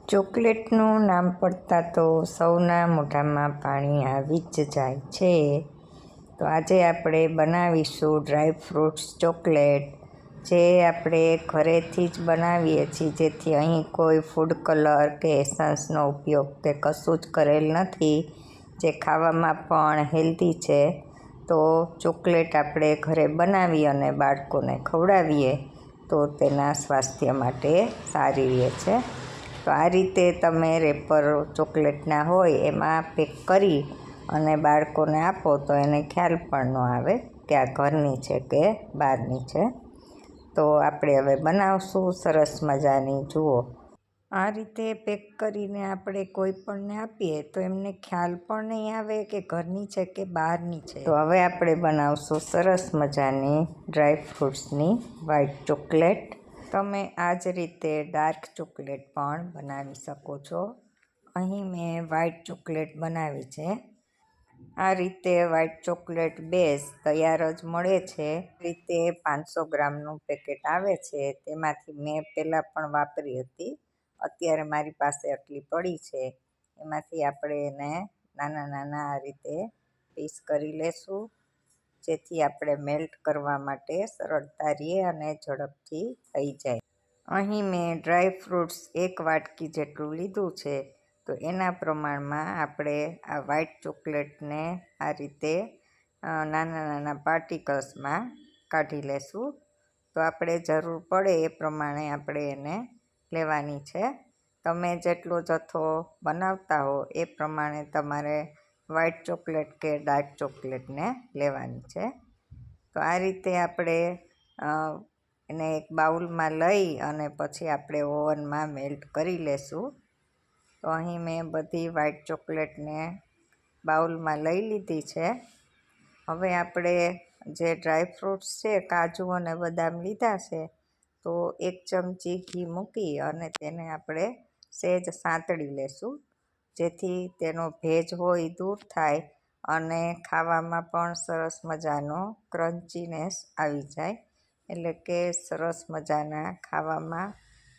ચોકલેટનું નામ પડતાં તો સૌના મોઢામાં પાણી આવી જ જાય છે. તો આજે આપણે બનાવીશું ડ્રાય ફ્રૂટ્સ ચોકલેટ, જે આપણે ઘરેથી જ બનાવીએ છીએ, જેથી અહીં કોઈ ફૂડ કલર કે એસન્સનો ઉપયોગ કે કશું જ કરેલ નથી, જે ખાવામાં પણ હેલ્ધી છે. તો ચોકલેટ આપણે ઘરે બનાવી અને બાળકોને ખવડાવીએ તો તેના સ્વાસ્થ્ય માટે સારી રહે છે. તો આ રીતે તમે રેપર ચોકલેટના હોય એમાં પેક કરી અને બાળકોને આપો તો એને ખ્યાલ પણ ન આવે કે આ ઘરની છે કે બહારની છે. તો આપણે હવે બનાવશું સરસ મજાની. જુઓ, આ રીતે પેક કરીને આપણે કોઈ પણને આપીએ તો એમને ખ્યાલ પણ નહીં આવે કે ઘરની છે કે બહારની છે. તો હવે આપણે બનાવશું સરસ મજાની ડ્રાય ફ્રૂટ્સની વ્હાઈટ ચોકલેટ. તમે આ જ રીતે ડાર્ક ચોકલેટ પણ બનાવી શકો છો. અહીં મેં વ્હાઈટ ચોકલેટ બનાવી છે. આ રીતે વ્હાઈટ ચોકલેટ બેઝ તૈયાર જ મળે છે. આ રીતે 500 ગ્રામનું પેકેટ આવે છે. તેમાંથી મેં પહેલાં પણ વાપરી હતી. અત્યારે મારી પાસે આટલી પડી છે. એમાંથી આપણે એને નાના નાના આ રીતે પીસ કરી લેશું, જેથી આપણે મેલ્ટ કરવા માટે સરળતા રહે અને ઝડપથી થઈ જાય. અહીં મેં ડ્રાય ફ્રૂટ્સ 1 વાટકી જેટલું લીધું છે. તો એના પ્રમાણમાં આપણે આ વ્હાઈટ ચોકલેટને આ રીતે નાના નાના પાર્ટિકલ્સમાં કાઢી લેશું. તો આપણે જરૂર પડે એ પ્રમાણે આપણે એને લેવાની છે. તમે જેટલો જથ્થો બનાવતા હો એ પ્રમાણે તમારે વ્હાઈટ ચોકલેટ કે ડાર્ક ચોકલેટને લેવાની છે. તો આ રીતે આપણે એને એક બાઉલમાં લઈ અને પછી આપણે ઓવનમાં મેલ્ટ કરી લેશું. તો અહીં મેં બધી વ્હાઈટ ચોકલેટને બાઉલમાં લઈ લીધી છે. હવે આપણે જે ડ્રાય ફ્રૂટ્સ છે, કાજુ અને બદામ લીધા છે, તો 1 ચમચી ઘી મૂકી અને તેને આપણે સહેજ સાંતળી લેશું, જેથી તેનો ભેજ હોય દૂર થાય અને ખાવામાં પણ સરસ મજાનો ક્રન્ચીનેસ આવી જાય, એટલે કે સરસ મજાના ખાવામાં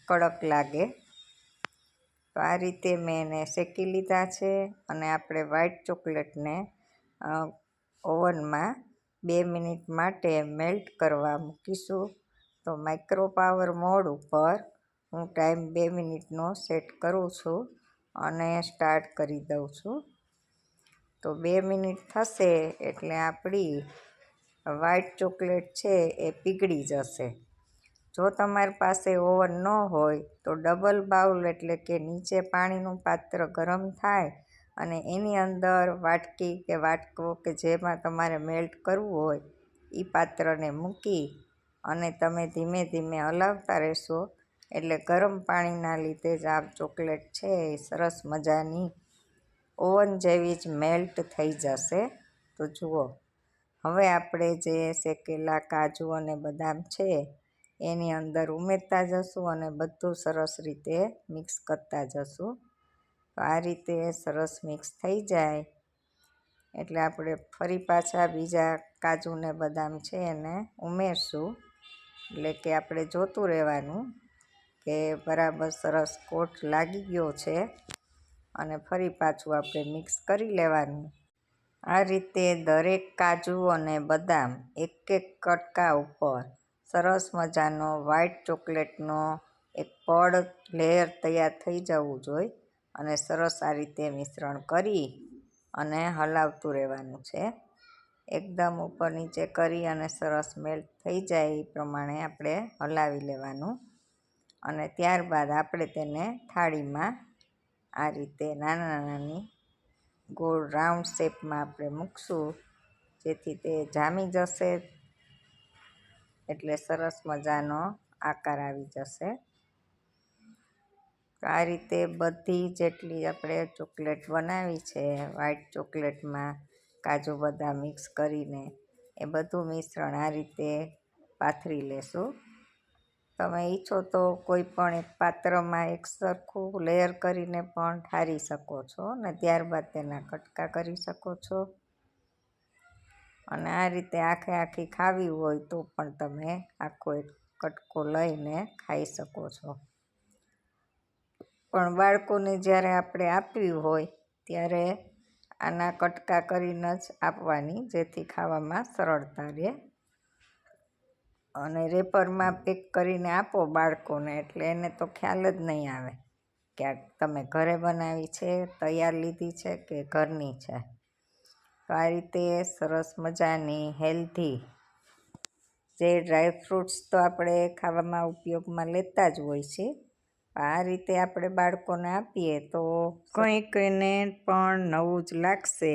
કડક લાગે. તો આ રીતે મેં એને શેકી લીધા છે અને આપણે વ્હાઈટ ચોકલેટને ઓવનમાં 2 મિનિટ માટે મેલ્ટ કરવા મૂકીશું. તો માઇક્રો પાવર મોડ ઉપર હું ટાઈમ 2 મિનિટનો સેટ કરું છું અને સ્ટાર્ટ કરી દઉં છું. તો 2 મિનિટ થશે એટલે આપણી વ્હાઈટ ચોકલેટ છે એ પીગળી જશે. જો તમારી પાસે ઓવન ન હોય તો ડબલ બાઉલ, એટલે કે નીચે પાણીનું પાત્ર ગરમ થાય અને એની અંદર વાટકી કે વાટકો કે જેમાં તમારે મેલ્ટ કરવું હોય એ પાત્રને મૂકી અને તમે ધીમે ધીમે હલાવતા રહેશો, એટલે ગરમ પાણીના લીધે જ આ ચોકલેટ છે એ સરસ મજાની ઓવન જેવી જ મેલ્ટ થઈ જશે. તો જુઓ, હવે આપણે જે શેકેલા કાજુ અને બદામ છે એની અંદર ઉમેરતા જશું અને બધું સરસ રીતે મિક્સ કરતા જશું. તો આ રીતે સરસ મિક્સ થઈ જાય એટલે આપણે ફરી પાછા બીજા કાજુ ને બદામ છે એને ઉમેરશું, એટલે કે આપણે જોતું રહેવાનું કે બરાબર સરસ કોટ લાગી ગયો છે અને ફરી પાછું આપણે મિક્સ કરી લેવાનું. આ રીતે દરેક કાજુ અને બદામ એક એક કટકા ઉપર સરસ મજાનો વ્હાઈટ ચોકલેટનો એક પડ લેયર તૈયાર થઈ જવું જોઈએ અને સરસ આ રીતે મિશ્રણ કરી અને હલાવતું રહેવાનું છે. એકદમ ઉપર નીચે કરી અને સરસ મેલ્ટ થઈ જાય એ પ્રમાણે આપણે હલાવી લેવાનું અને ત્યારબાદ આપણે તેને થાળીમાં આ રીતે નાની નાની ગોળ રાઉન્ડ શેપમાં આપણે મૂકશું, જેથી તે જામી જશે એટલે સરસ મજાનો આકાર આવી જશે. તો આ રીતે બધી જેટલી આપણે ચોકલેટ બનાવી છે વ્હાઈટ ચોકલેટમાં કાજુ બદામ મિક્સ કરીને, એ બધું મિશ્રણ આ રીતે પાથરી લેશું. તમે ઈચ્છો તો કોઈ પણ એક પાત્રમાં એક સરખું લેયર કરીને પણ ઠારી શકો છો ને ત્યારબાદ તેના કટકા કરી શકો છો. અને આ રીતે આખે આખી ખાવી હોય તો પણ તમે આખો એક કટકો લઈને ખાઈ શકો છો. પણ બાળકોને જ્યારે આપણે આપ્યું હોય ત્યારે આના કટકા કરીને જ આપવાની, જેથી ખાવામાં સરળતા રહે. અને રેપરમાં પેક કરીને આપો બાળકોને એટલે એને તો ખ્યાલ જ નહીં આવે કે આ તમે ઘરે બનાવી છે, તૈયાર લીધી છે કે ઘરની છે. તો આ રીતે સરસ મજાની હેલ્ધી જે ડ્રાયફ્રૂટ્સ તો આપણે ખાવામાં ઉપયોગમાં લેતા જ હોય છે, આ રીતે આપણે બાળકોને આપીએ તો કંઈક એને પણ નવું જ લાગશે.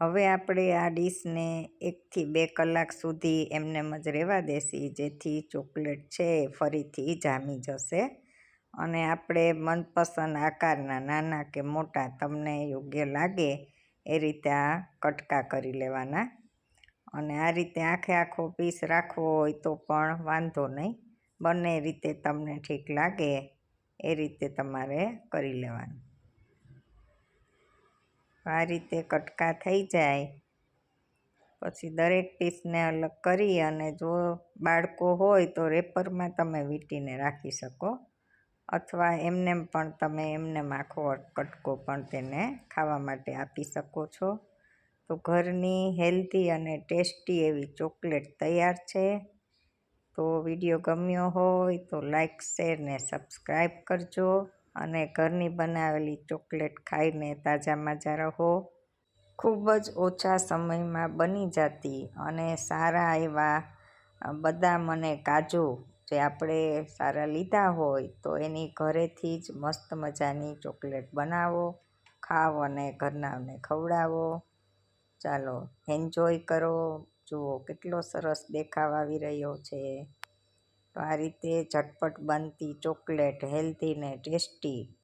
હવે આપણે આ ડીશને 1 થી 2 કલાક સુધી એમનેમ જ રહેવા દેશી, જેથી ચોકલેટ છે ફરીથી જામી જશે. અને આપણે મનપસંદ આકારના નાના કે મોટા તમને યોગ્ય લાગે એ રીતે આ કટકા કરી લેવાના. અને આ રીતે આખો પીસ રાખવો હોય તો પણ વાંધો નહીં, બંને રીતે તમને ઠીક લાગે એ રીતે તમારે કરી લેવાનું. આ રીતે કટકા થઈ જાય પછી દરેક પીસને અલગ કરી અને જો બાળકો હોય તો રેપરમાં તમે વીંટીને રાખી શકો, અથવા એમનેમ પણ તમે એમનેમ આખો કટકો પણ તેને ખાવા માટે આપી શકો છો. તો ઘરની હેલ્ધી અને ટેસ્ટી એવી ચોકલેટ તૈયાર છે. તો વિડીયો ગમ્યો હોય તો લાઈક, શેર ને સબસ્ક્રાઈબ કરજો અને ઘરની બનાવેલી ચોકલેટ ખાઈને તાજા-માજા રહો. ખૂબ જ ઓછા સમયમાં બની જતી અને સારા એવા બદામ અને કાજુ જે આપણે સારા લીધા હોય તો એની ઘરેથી જ મસ્ત મજાની ચોકલેટ બનાવો, ખાઓ અને ઘરનાઓને ખવડાવો. ચાલો એન્જોય કરો. જુઓ કેટલો સરસ દેખાવ આવી રહ્યો છે. તો આ રીતે ઝટપટ બનતી ચોકલેટ હેલ્ધી ને ટેસ્ટી